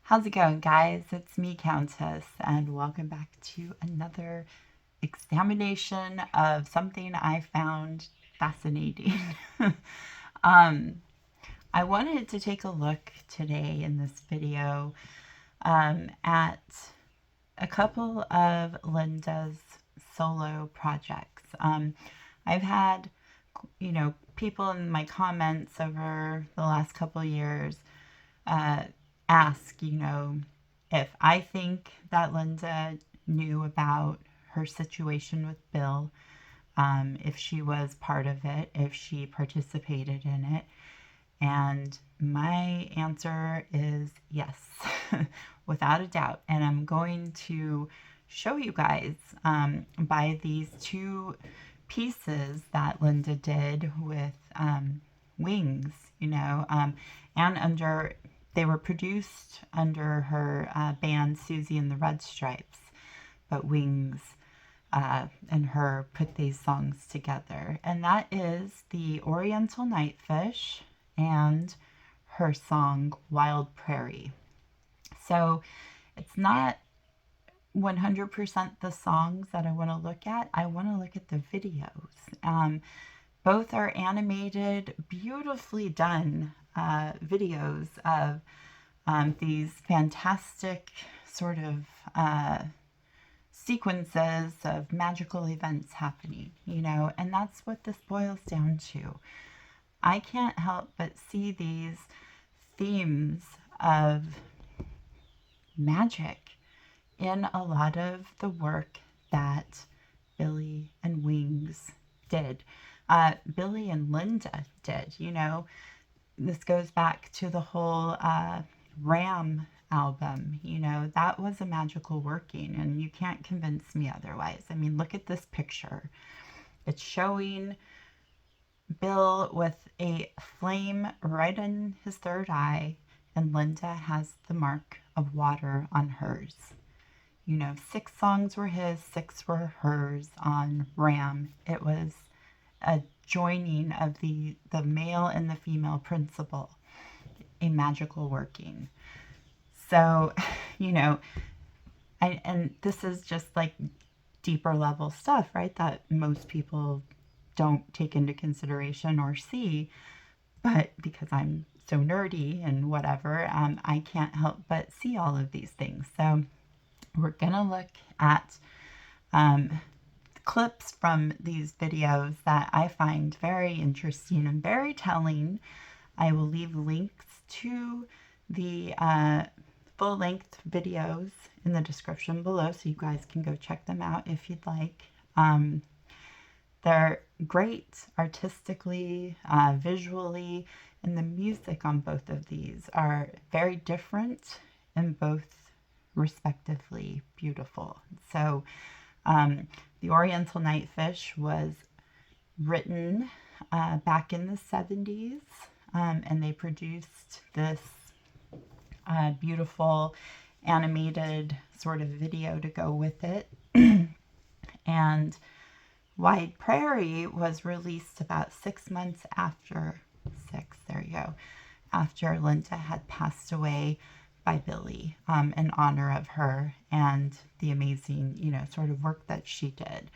How's it going, guys? It's me, Countess, and welcome back to another examination of something I found fascinating. um, I wanted to take a look today in this video at a couple of Linda's solo projects. I've had, people in my comments over the last couple years ask, if I think that Linda knew about her situation with Bill, if she was part of it, if she participated in it. And my answer is yes, without a doubt. And I'm going to show you guys by these two pieces that Linda did with Wings, and they were produced under her band Susie and the Red Stripes, but Wings and her put these songs together. And that is the Oriental Nightfish and her song Wild Prairie. So it's not 100% the songs that I want to look at. I want to look at the videos. Both are animated, beautifully done videos of these fantastic sort of sequences of magical events happening, and that's what this boils down to. I can't help but see these themes of magic in a lot of the work that Billy and Wings did. Billy and Linda did, This goes back to the whole Ram album, that was a magical working, and you can't convince me otherwise. I mean, look at this picture. It's showing Bill with a flame right in his third eye, and Linda has the mark of water on hers. 6 songs were his, 6 were hers on Ram. It was a joining of the male and the female principle, a magical working. So, and this is just like deeper level stuff, right? That most people don't take into consideration or see, but because I'm so nerdy and whatever, I can't help but see all of these things. So we're gonna look at clips from these videos that I find very interesting and very telling. I will leave links to the full-length videos in the description below, so you guys can go check them out if you'd like. They're great artistically, visually, and the music on both of these are very different and both respectively beautiful. So the Oriental Nightfish was written back in the 70s, and they produced this beautiful animated sort of video to go with it. And Wild Prairie was released about 6 months after, after Linda had passed away by Billy, in honor of her and the amazing, sort of work that she did.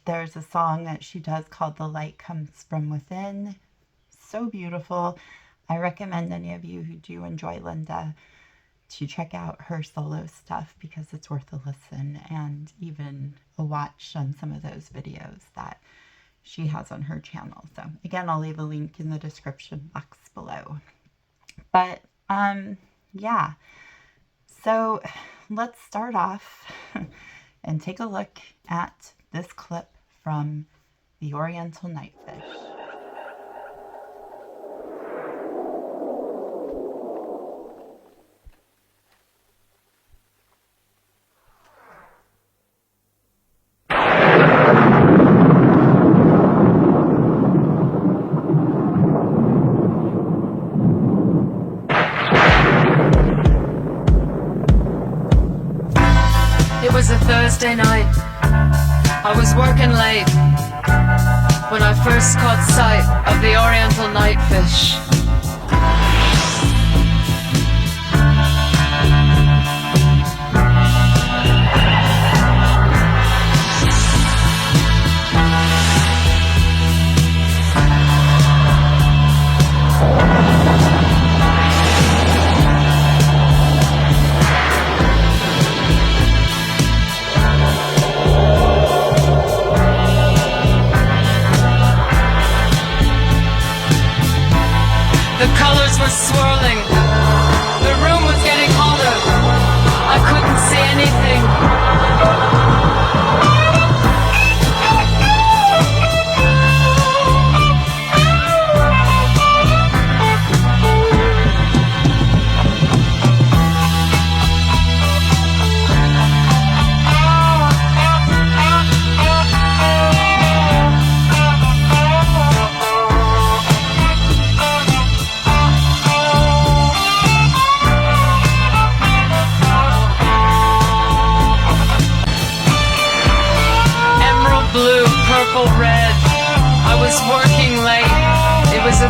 There's a song that she does called The Light Comes From Within. So beautiful. I recommend any of you who do enjoy Linda to check out her solo stuff, because it's worth a listen and even a watch on some of those videos that she has on her channel. So again, I'll leave a link in the description box below. But yeah, so let's start off and take a look at this clip from the Oriental Nightfish. It was a Thursday night. I was working late when I first caught sight of the Oriental Nightfish.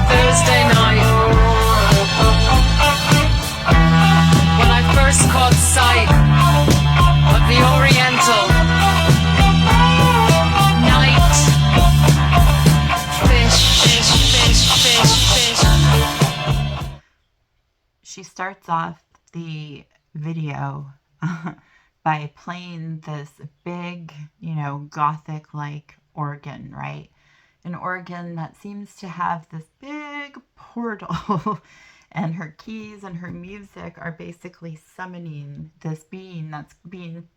Thursday night, when I first caught sight of the Oriental night fish. She starts off the video by playing this big, gothic like organ, right? An organ that seems to have this big portal, and her keys and her music are basically summoning this being that's being,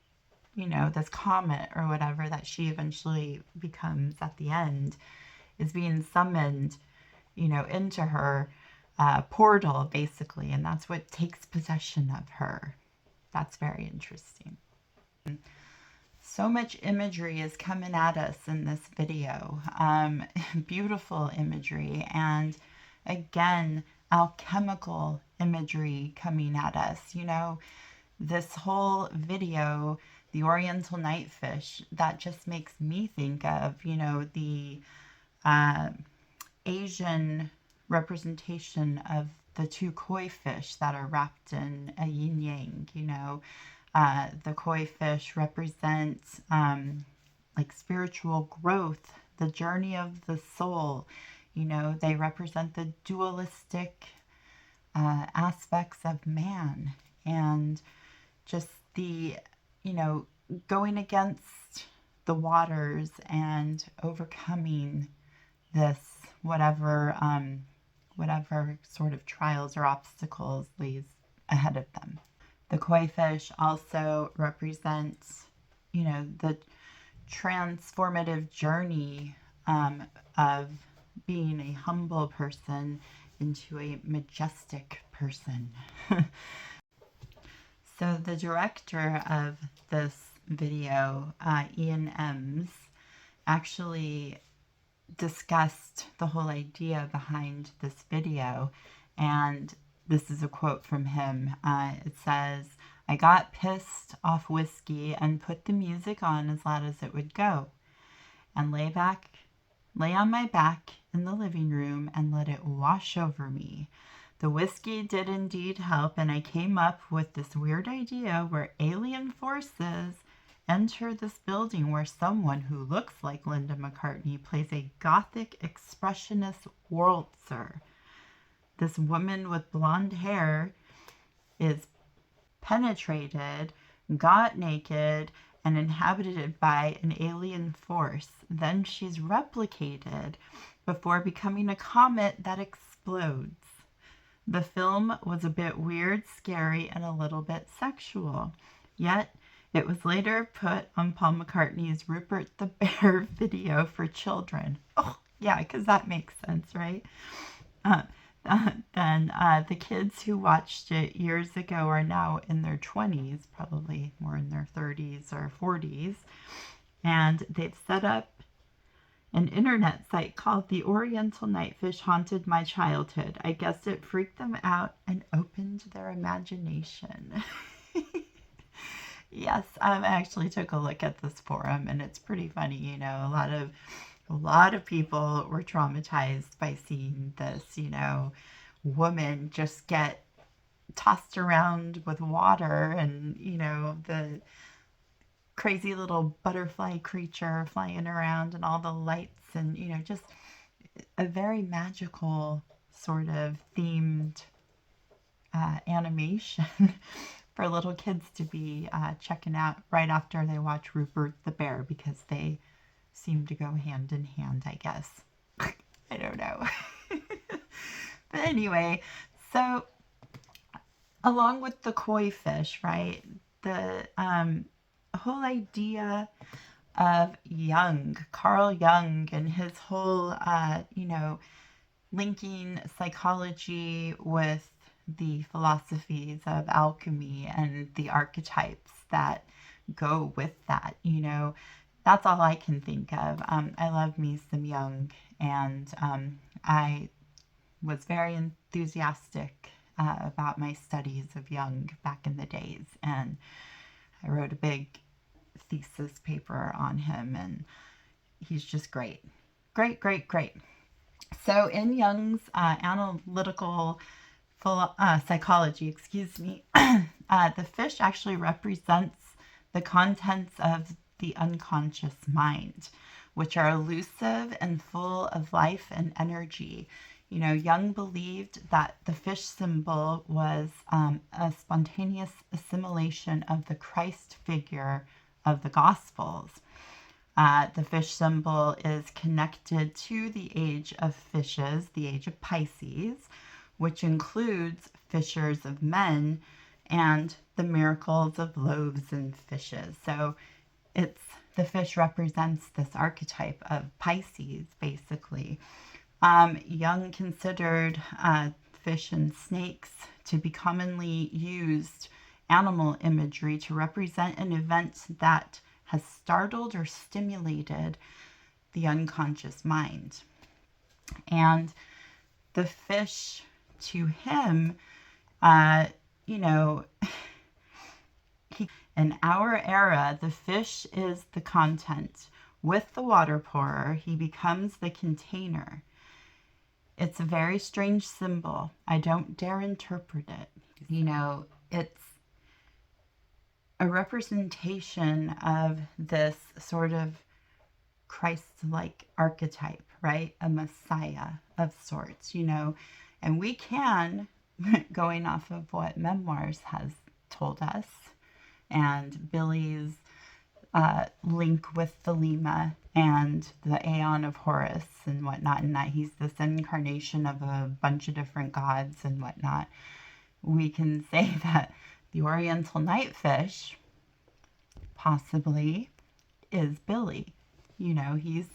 this comet or whatever that she eventually becomes at the end, is being summoned, into her portal, basically, and that's what takes possession of her. That's very interesting. So much imagery is coming at us in this video. Beautiful imagery, and again, alchemical imagery coming at us. This whole video, the Oriental Nightfish, that just makes me think of, the Asian representation of the two koi fish that are wrapped in a yin yang. The koi fish represents like spiritual growth, the journey of the soul. They represent the dualistic aspects of man, and just the, going against the waters and overcoming this whatever sort of trials or obstacles lays ahead of them. The koi fish also represents, the transformative journey of being a humble person into a majestic person. So the director of this video, Ian Ems, actually discussed the whole idea behind this video, and this is a quote from him. It says, "I got pissed off whiskey and put the music on as loud as it would go, and lay on my back in the living room and let it wash over me. The whiskey did indeed help, and I came up with this weird idea where alien forces enter this building where someone who looks like Linda McCartney plays a gothic expressionist waltzer. This woman with blonde hair is penetrated, got naked, and inhabited by an alien force. Then she's replicated before becoming a comet that explodes. The film was a bit weird, scary, and a little bit sexual. Yet, it was later put on Paul McCartney's Rupert the Bear video for children." Oh, yeah, because that makes sense, right? Then the kids who watched it years ago are now in their 20s, probably more in their 30s or 40s, and they've set up an internet site called The Oriental Nightfish Haunted My Childhood. I guess it freaked them out and opened their imagination. Yes, I actually took a look at this forum, and it's pretty funny. A lot of people were traumatized by seeing this, woman just get tossed around with water, and, the crazy little butterfly creature flying around and all the lights, and, just a very magical sort of themed animation for little kids to be checking out right after they watch Rupert the Bear, because they seem to go hand in hand, I guess. I don't know. But anyway, so along with the koi fish, right, the whole idea of Carl Jung, and his whole, linking psychology with the philosophies of alchemy and the archetypes that go with that, that's all I can think of. I love me some Jung, and I was very enthusiastic about my studies of Jung back in the days, and I wrote a big thesis paper on him, and he's just great. Great, great, great. So in Jung's analytical psychology, excuse me, the fish actually represents the contents of the unconscious mind, which are elusive and full of life and energy. You know, Jung believed that the fish symbol was a spontaneous assimilation of the Christ figure of the Gospels. The fish symbol is connected to the age of fishes, the age of Pisces, which includes fishers of men and the miracles of loaves and fishes. So it's the fish represents this archetype of Pisces, basically. Jung considered fish and snakes to be commonly used animal imagery to represent an event that has startled or stimulated the unconscious mind. And the fish to him, uh, you know, in our era, the fish is the content. With the water pourer, he becomes the container. It's a very strange symbol. I don't dare interpret it. You know, it's a representation of this sort of Christ-like archetype, right? A Messiah of sorts, you know. And we can, going off of what Memoirs has told us, and Billy's link with the Lima and the Aeon of Horus and whatnot, and that he's this incarnation of a bunch of different gods and whatnot, we can say that the Oriental Nightfish possibly is Billy. You know, he's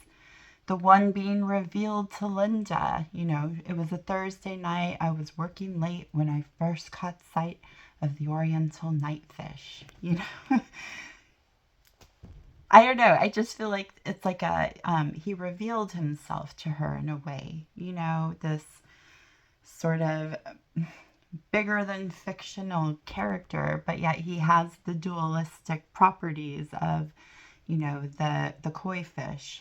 the one being revealed to Linda. You know, it was a Thursday night. I was working late when I first caught sight of the Oriental Nightfish. You know, I don't know. I just feel like it's like he revealed himself to her in a way. You know, this sort of bigger than fictional character, but yet he has the dualistic properties of, you know, the koi fish.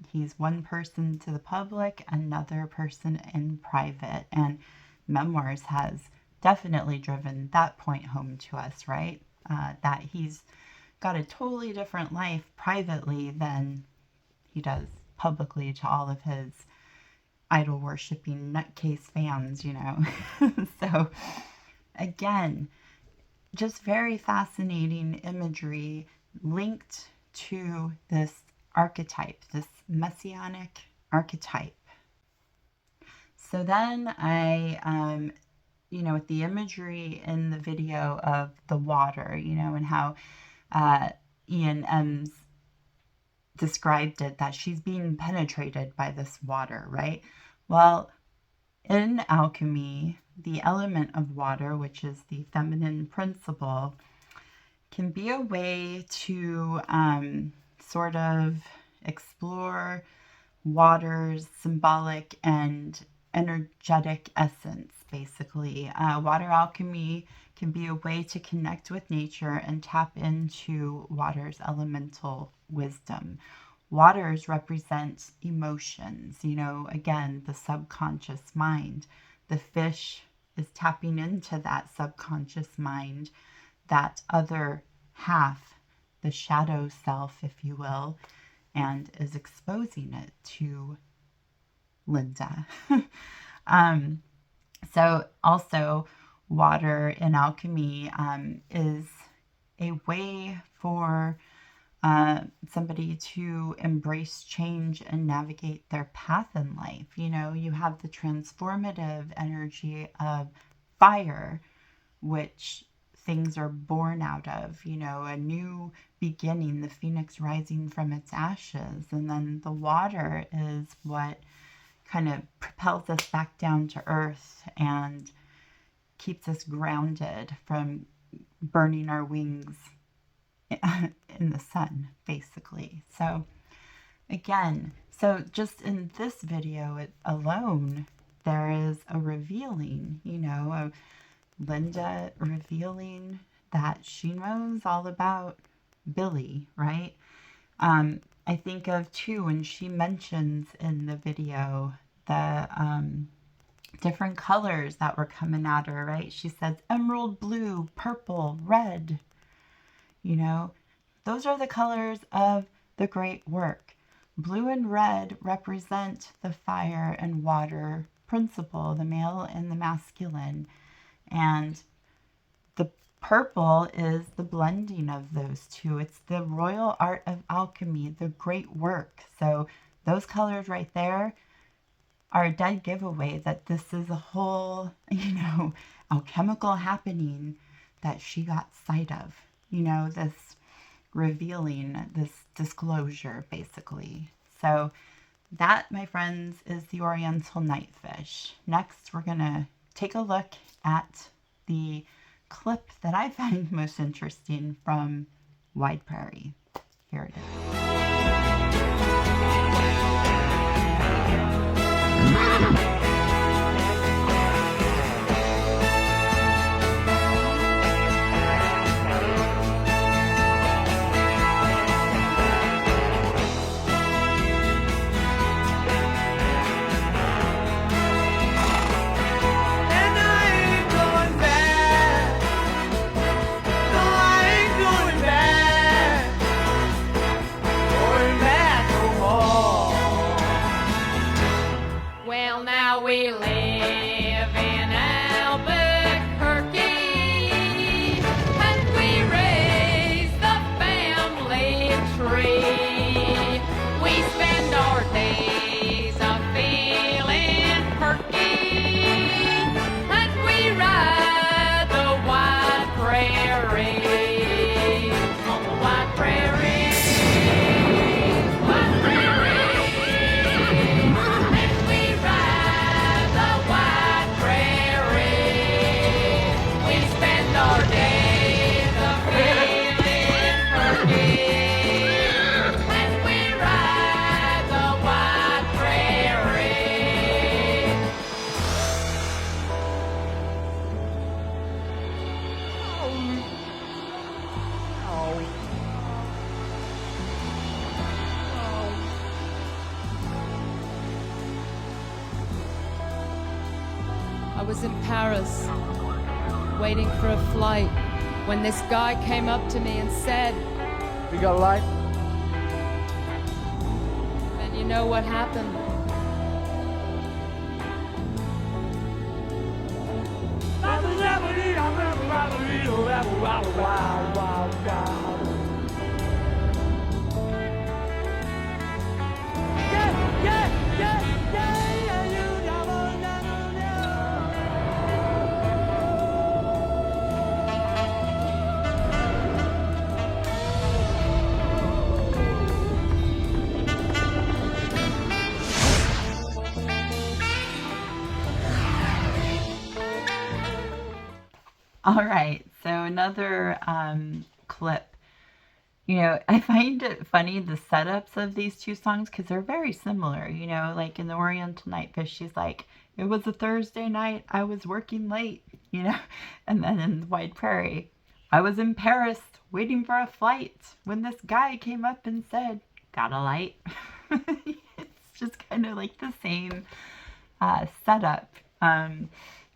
He's one person to the public, another person in private, and Memoirs has definitely driven that point home to us, right? That he's got a totally different life privately than he does publicly to all of his idol worshipping nutcase fans, you know. So again, just very fascinating imagery linked to this archetype, this messianic archetype. So then you know, with the imagery in the video of the water, you know, and how Ian M's described it, that she's being penetrated by this water, right? Well, in alchemy, the element of water, which is the feminine principle, can be a way to sort of explore water's symbolic and energetic essence, basically. Water alchemy can be a way to connect with nature and tap into water's elemental wisdom. Waters represent emotions, you know, again, the subconscious mind. The fish is tapping into that subconscious mind, that other half, the shadow self, if you will, and is exposing it to Linda. So also, water in alchemy is a way for somebody to embrace change and navigate their path in life. You know, you have the transformative energy of fire, which things are born out of, you know, a new beginning, the phoenix rising from its ashes. And then the water is what kind of propels us back down to earth and keeps us grounded from burning our wings in the sun, basically. So again, so just in this video alone, there is a revealing, you know, of Linda revealing that she knows all about Billy, right? I think of too when she mentions in the video the different colors that were coming at her, right? She says emerald blue, purple, red. You know, those are the colors of the great work. Blue and red represent the fire and water principle, the male and the masculine. And the purple is the blending of those two. It's the royal art of alchemy, the great work. So those colors right there are a dead giveaway that this is a whole, alchemical happening that she got sight of. This revealing, this disclosure, basically. So that, my friends, is the Oriental Nightfish. Next, we're going to take a look at the clip that I find most interesting from Wide Prairie. Here it is. We live in Albuquerque, and we raise the family tree. We spend our days feeling perky, and we ride the wide prairie, on the wide prairie. I was in Paris, waiting for a flight, when this guy came up to me and said, "You got a light?" And you know what happened? All right, so another clip. I find it funny, the setups of these two songs, because they're very similar. Like in the Oriental Nightfish, she's like, it was a Thursday night, I was working late, And then in Wide Prairie, I was in Paris waiting for a flight when this guy came up and said, got a light? It's just kind of like the same setup.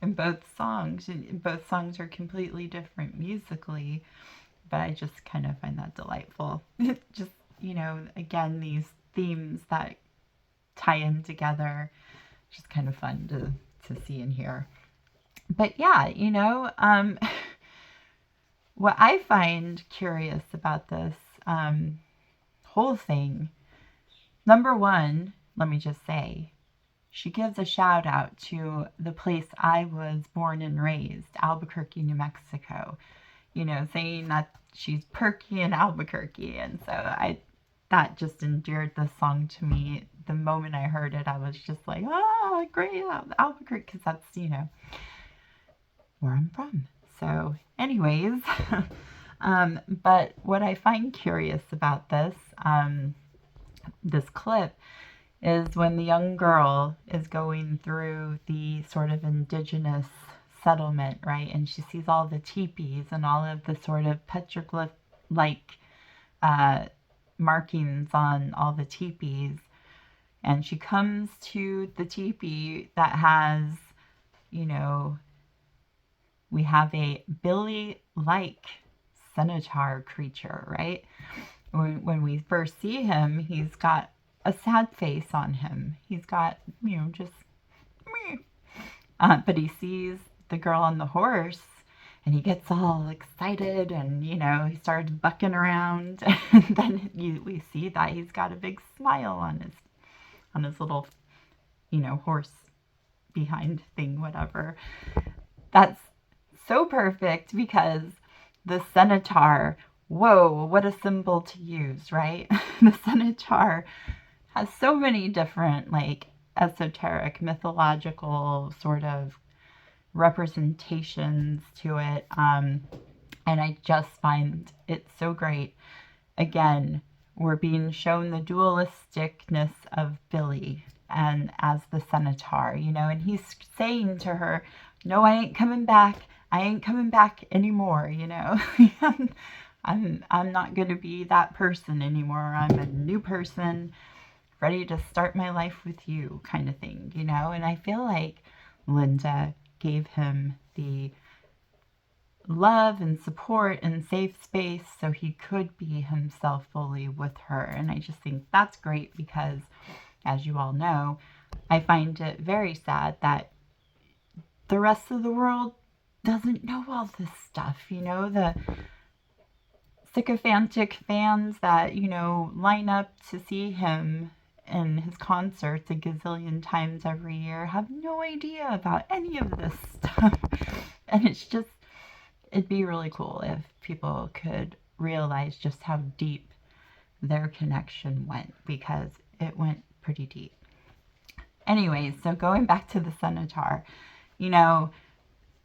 In both songs. Both songs are completely different musically, but I just kind of find that delightful. Just, again, these themes that tie in together, just kind of fun to see and hear. But yeah, what I find curious about this whole thing, number one, let me just say, she gives a shout out to the place I was born and raised, Albuquerque, New Mexico, saying that she's perky in Albuquerque. And so that just endeared the song to me. The moment I heard it, I was just like, oh, great, Albuquerque, because that's, where I'm from. So anyways, but what I find curious about this clip is when the young girl is going through the sort of indigenous settlement, right? And she sees all the teepees and all of the sort of petroglyph-like markings on all the teepees. And she comes to the teepee that has, you know, we have a Billy-like centaur creature, right? When we first see him, he's got a sad face on him. He's got, just meh. But he sees the girl on the horse and he gets all excited and, he starts bucking around. And then we see that he's got a big smile on his little, horse behind thing, whatever. That's so perfect because the centaur, whoa, what a symbol to use, right? The centaur has so many different, like, esoteric, mythological sort of representations to it. And I just find it so great. Again, we're being shown the dualisticness of Billy and as the centaur, and he's saying to her, no, I ain't coming back. I ain't coming back anymore, I'm not going to be that person anymore. I'm a new person, ready to start my life with you, kind of thing, and I feel like Linda gave him the love and support and safe space so he could be himself fully with her. And I just think that's great because, as you all know, I find it very sad that the rest of the world doesn't know all this stuff, the sycophantic fans that, line up to see him in his concerts a gazillion times every year have no idea about any of this stuff. And it'd be really cool if people could realize just how deep their connection went, because it went pretty deep. Anyways, so going back to the centaur,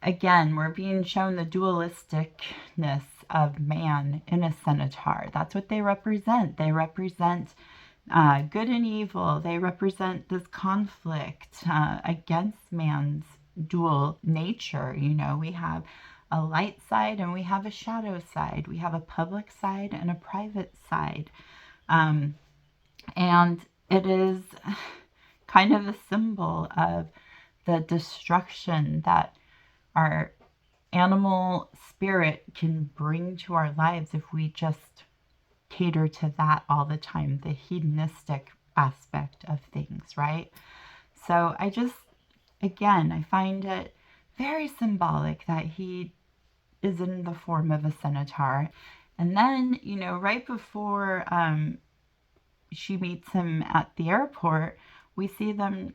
again, we're being shown the dualisticness of man in a centaur. That's what they represent. They represent good and evil. They represent this conflict against man's dual nature. We have a light side and we have a shadow side. We have a public side and a private side. And it is kind of a symbol of the destruction that our animal spirit can bring to our lives if we just cater to that all the time, the hedonistic aspect of things, right? So I find it very symbolic that he is in the form of a centaur. And then, right before she meets him at the airport, we see them,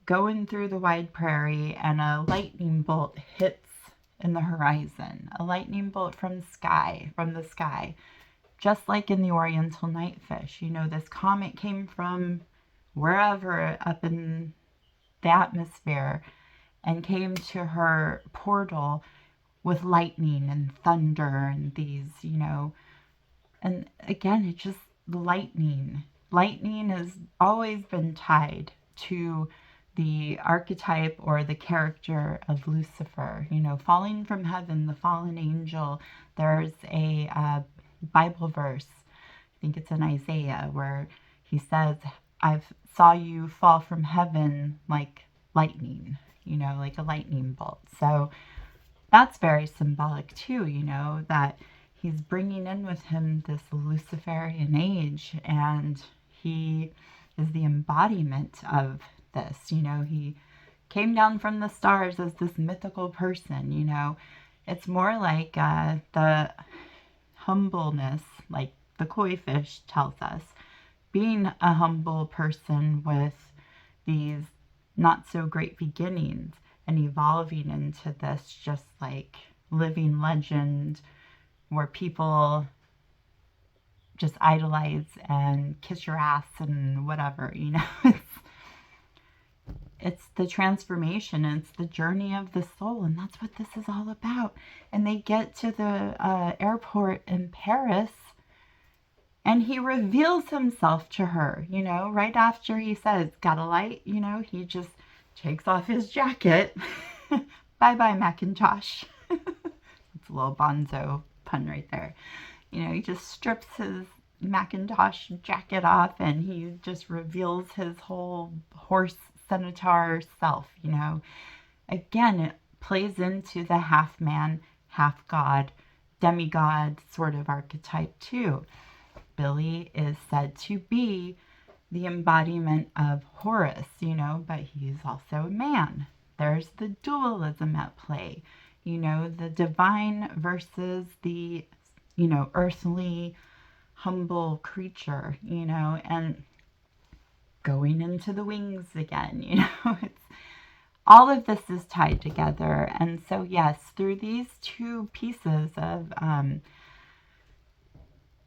going through the wide prairie, and a lightning bolt hits in the horizon. A lightning bolt from the sky, just like in the Oriental Nightfish. This comet came from wherever up in the atmosphere and came to her portal with lightning and thunder and these, and again, it's just lightning. Lightning has always been tied to the archetype or the character of Lucifer, falling from heaven, the fallen angel. There's a Bible verse, I think it's in Isaiah, where he says, I saw you fall from heaven like lightning, like a lightning bolt. So that's very symbolic too, that he's bringing in with him this Luciferian age, and he is the embodiment of this. He came down from the stars as this mythical person. It's more like the humbleness, like the koi fish tells us, being a humble person with these not so great beginnings and evolving into this just like living legend where people just idolize and kiss your ass and whatever, it's the transformation, and it's the journey of the soul, and that's what this is all about. And they get to the airport in Paris, and he reveals himself to her, right after he says, got a light, he just takes off his jacket. Bye-bye, Macintosh. It's a little bonzo pun right there. He just strips his Macintosh jacket off and he just reveals his whole horse centaur self, you know. Again, it plays into the half man, half god, demigod sort of archetype too. Billy is said to be the embodiment of Horus, you know, but he's also a man. There's the dualism at play, you know, the divine versus the, you know, earthly, humble creature, you know, and going into the wings again, you know, it's all of this is tied together. And so, yes, through these two pieces of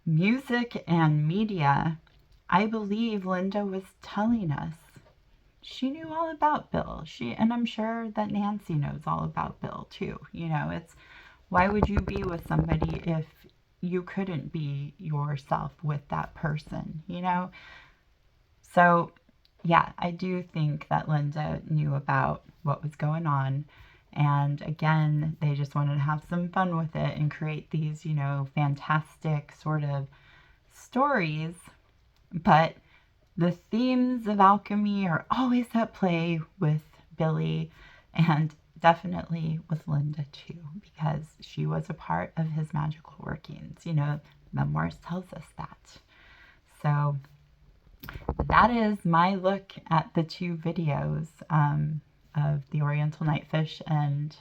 music and media, I believe Linda was telling us she knew all about Bill. And I'm sure that Nancy knows all about Bill too. You know, it's why would you be with somebody if you couldn't be yourself with that person, you know? So, yeah, I do think that Linda knew about what was going on. And again, they just wanted to have some fun with it and create these, you know, fantastic sort of stories. But the themes of alchemy are always at play with Billy and definitely with Linda too, because she was a part of his magical workings. You know, Memoirs tells us that. So that is my look at the two videos of the Oriental Nightfish and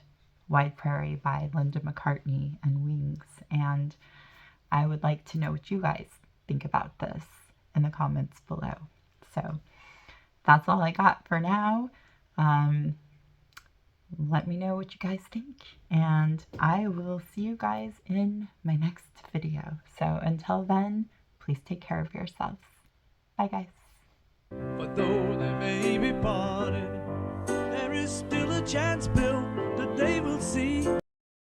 Wide Prairie by Linda McCartney and Wings. And I would like to know what you guys think about this in the comments below. So that's all I got for now. Let me know what you guys think, and I will see you guys in my next video. So until then, please take care of yourselves. Bye, guys. But though they may be parted, there is still a chance, Bill, that they will see